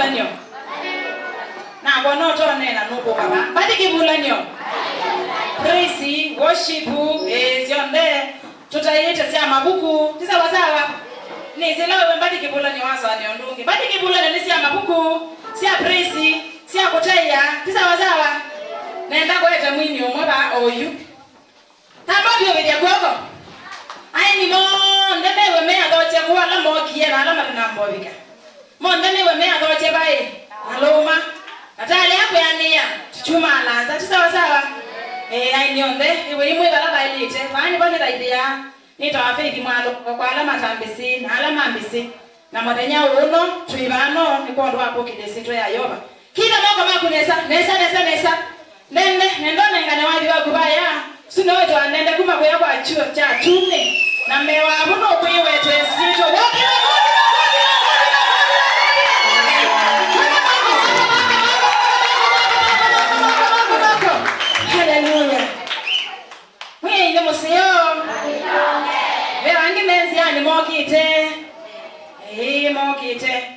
bulanyo na bono to nena nuko baba badiki bulanyo praise worship zionde tutayete sia mabuku tisa wasawa ni zilawe badiki bulanyo wasa ni ondungi badiki bulanyo ni sia mabuku sia praise sia kutaya tisa wasawa nenda kwete mwini omwaba oyu tababyo bya gogo ai ni mo ndebe we me adoche kwa la mo kiera ala marina mbobika mo ndebe we me adoche bae aloma atale hapo yania tuchuma alaza sawa ai nionde iwe imwe bala bailite bani bani idea nita faith mwalo kwa ala matambisi na ala mambisi na modenya uno tuibano ni kondo hapo kidesito ya yoba kila moko makunesa nesa nendo nengane wali wa kubaya sino wetu anende kuma kwa kwa chuo cha tune na mewa buno kuiwete sito hallelujah wewe ndio msio wewe angi menzi ani mokite mokite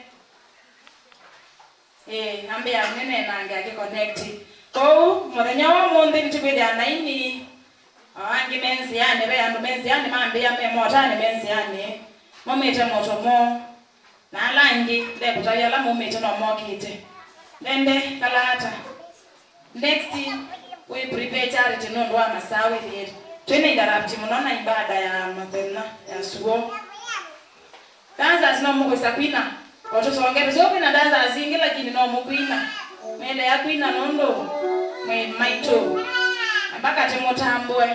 ambia nene nanga ke connect ko modenya wa monde ntibede anaini angi menzi yani be andu menzi yani mambe ya me motani menzi yani momete motomo na langi le kutaya la momete no mokite nende kalata next we prepare charity no ndo amasawe there twene interrupt munona ibada ya mathena ya sugo danza zino mungu sakwina watoto wangepe zote na danza zingi lakini no mukwina mele ya kwina nondo mwe maito mpaka timotambwe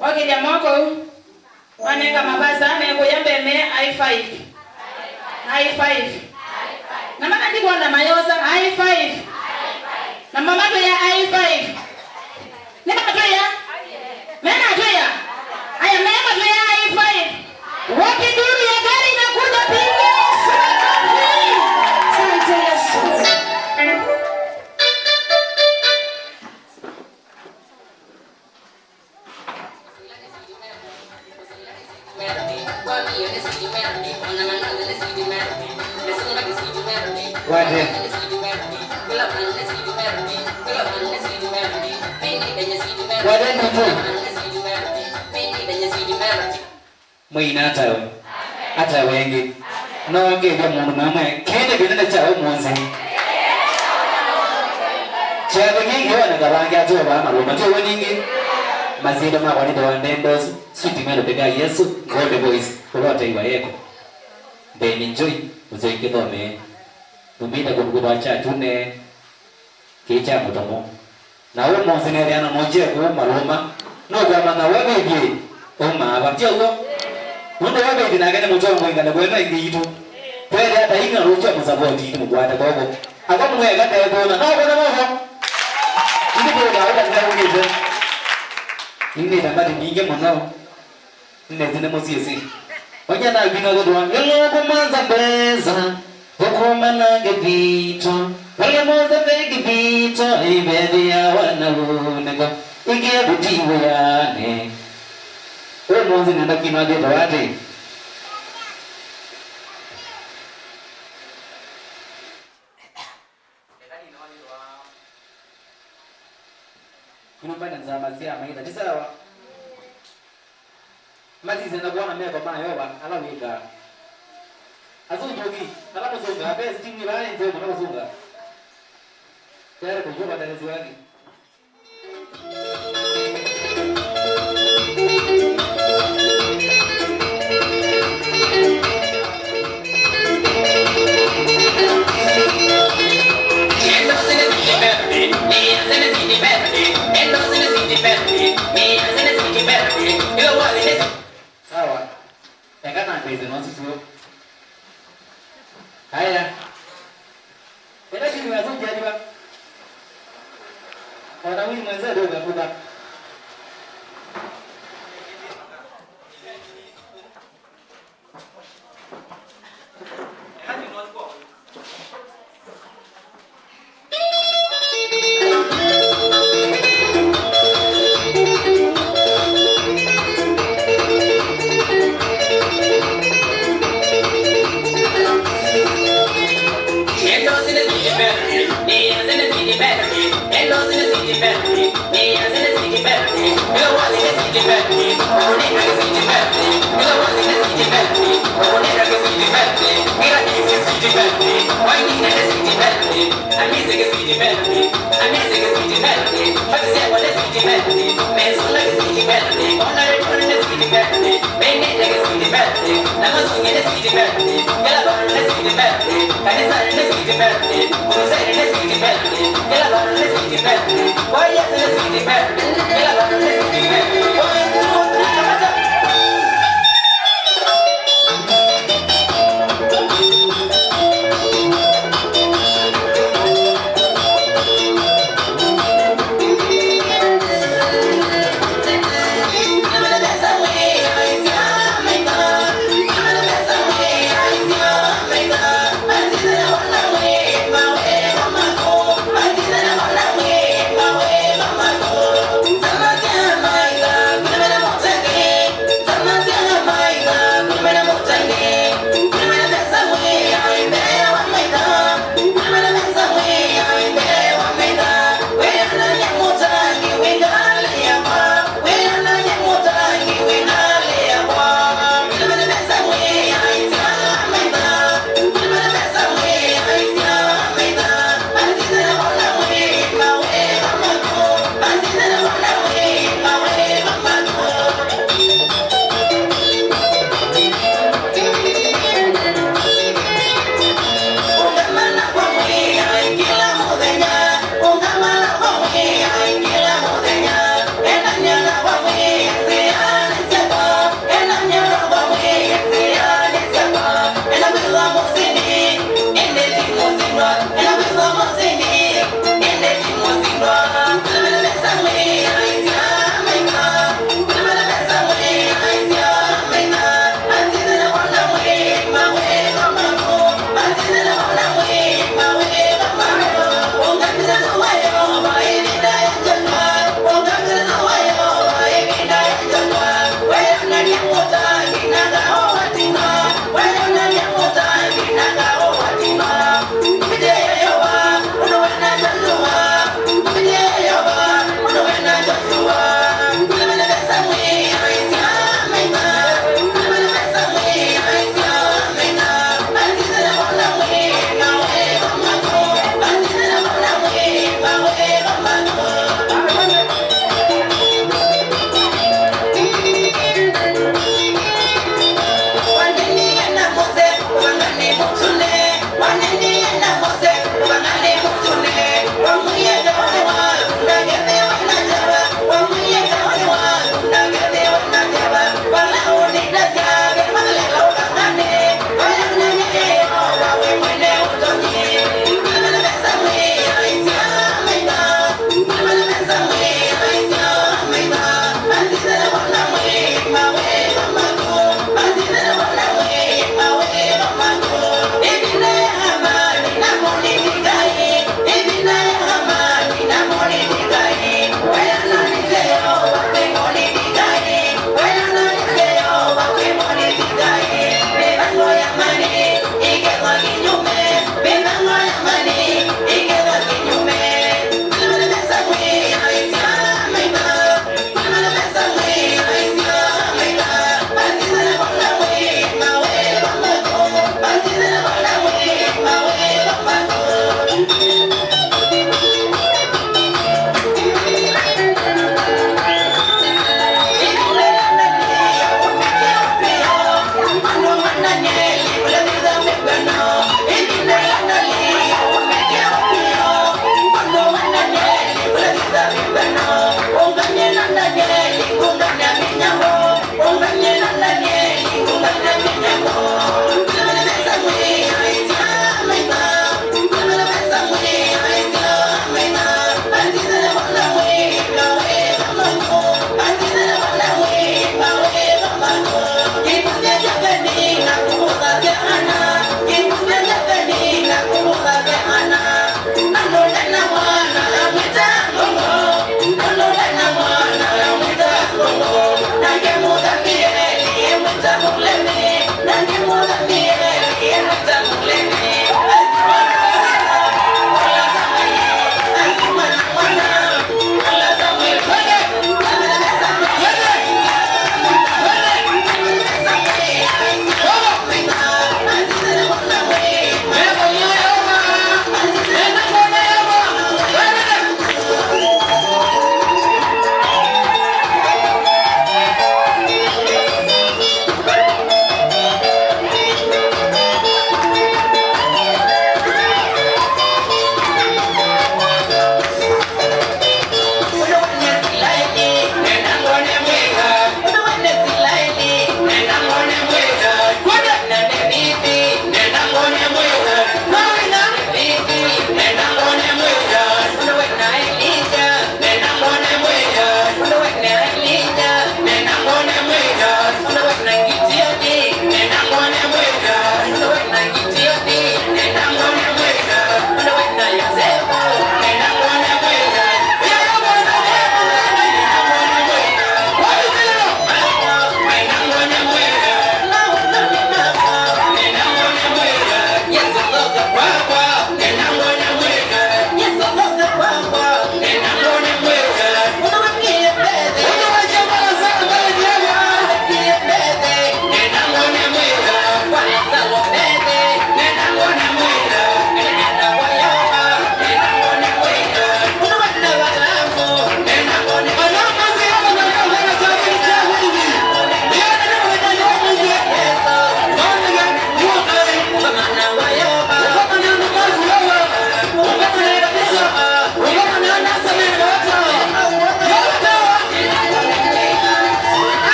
ogelia moko wanenga mabaza nego yambeme i5 na maana ndiko na mayoza i5 na mama to ya i5 nenda to ya mena to ya aya mema to ya i5 wapi duru ya gari inakuja pinga asante Yesu Wade. Wade ndio. Mwina hata wengi. Na wange kwa mundu mama kende binene chao mwanzi. Chao nyingi wana gabangi atoa ba maroma to weningi. Mazida mabani ndo wandendos sweet melo bega Yesu God boys kwa taifa yako. Then enjoy uzoike dome. Tumida kubukuba cha tune kicha mutomo. Na wewe mwanzene yana moje kwa maroma. No kwa maana wewe bibi. Oma abatiyo. Mundu wabe dinagane mutongo ingana kwena ingiito. Kweli hata inga rocha musapoti ndi mugwata gogo. Akamwe gata yona. No bona. Ndi kwa hata ndawungeze. Ine tambati ninge mwanao. Nne mosiesi. Wanya na bino godwa. Yelo kumanza beza. Okoma nange bito. Wala moza begi bito. Ibedi ya wanauneko. Ikia butiwe yane. Wewe mwanzo nenda kinaje tawati. Kunomba nzama zia maida tisawa. Mazi zenda kuona mimi kwa maana yoba alawika. Azunjogi, alapo songa hapa stingi bale ndio kwa songa. Tayari kujua dalili wake. Sawa. Yakana ndizo nonsizo. Haya. Ela kitu yazoje hadiba. Kwa wili mwenza ndio unakuta. Melos in the city melody, Neas in the city melody, Milo was in the city melody, Monica is city melody, Milo was in the city melody, Monica is city melody, Mira is the city melody, Winding in the city melody, Amazing is city melody, Amazing is city melody, what is that one is city melody, Mason like a city melody, Honor return in the city melody, Main like a city melody, Namasung in the city melody, Yellow in the city melody, Kanisa in the city melody, Crusade in the city melody, Yellow in the city melody, why yes in the city melody, Yellow in the city melody, 1, 2, 3,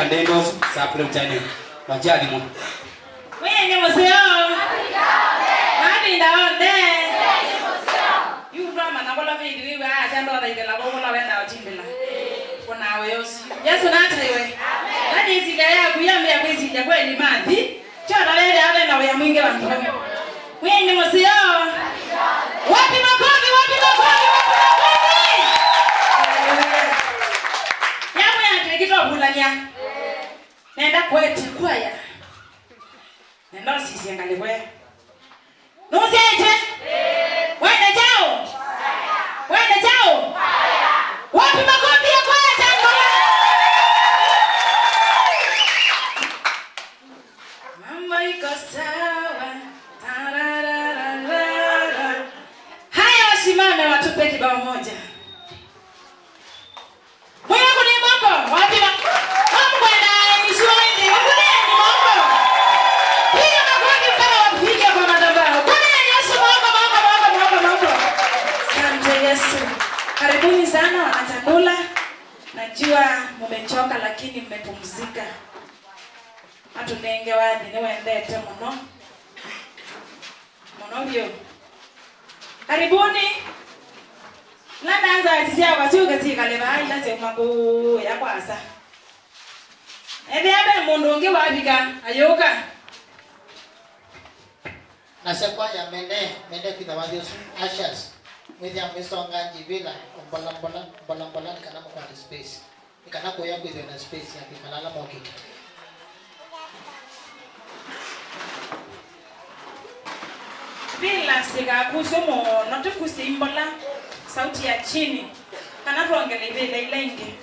ndendos sapre mchani wajali mu Mwenye museo. Nani ndaonde. Yu drama na bola vidi wiwe achando ataidela bola wenda ochimbila. Kuna weyosi. Yesu nataiwe. Amen. Nani isiga ya kuyambe ya kwisi kweli madhi. Chora lele ale na ya mwingi wa mtu. Mwenye museo. Wapi makofi, wapi makofi, wapi makofi. Yamu ya tekito bulania. Nenda kwete kwaya. Nenda sisi angaliwe. Nusiete? Wende jao. Wende jao. Wapi makofi ya kwaya tango? Mama iko sawa. Tarararara. Haya wasimame watupe kibao moja. Mungu ni mwako. Wapi makofi? Mungu ananishuhudia. Mungu ni mwako. Piga makofi kama wapiga kwa madhabahu. Bwana Yesu mwako. Asante Yesu. Karibuni sana wanatakula. Najua mmechoka lakini mmepumzika. Atunenge wadi niwendete muno. Monobyo. Karibuni. Landanza atisia wasuka sikaleba ila semabu ya kwasa. Ebe abe mundu ngi wabika ayoka. Nasekwa ya mende kita wadio ashas. Mwezi amesonga njibila mbola kana kwa space. Ikana kwa yangu na space ya kimalala moki. Bila siga kusomo noto kusimbola sauti ya chini. Kana tuongele ile ingi.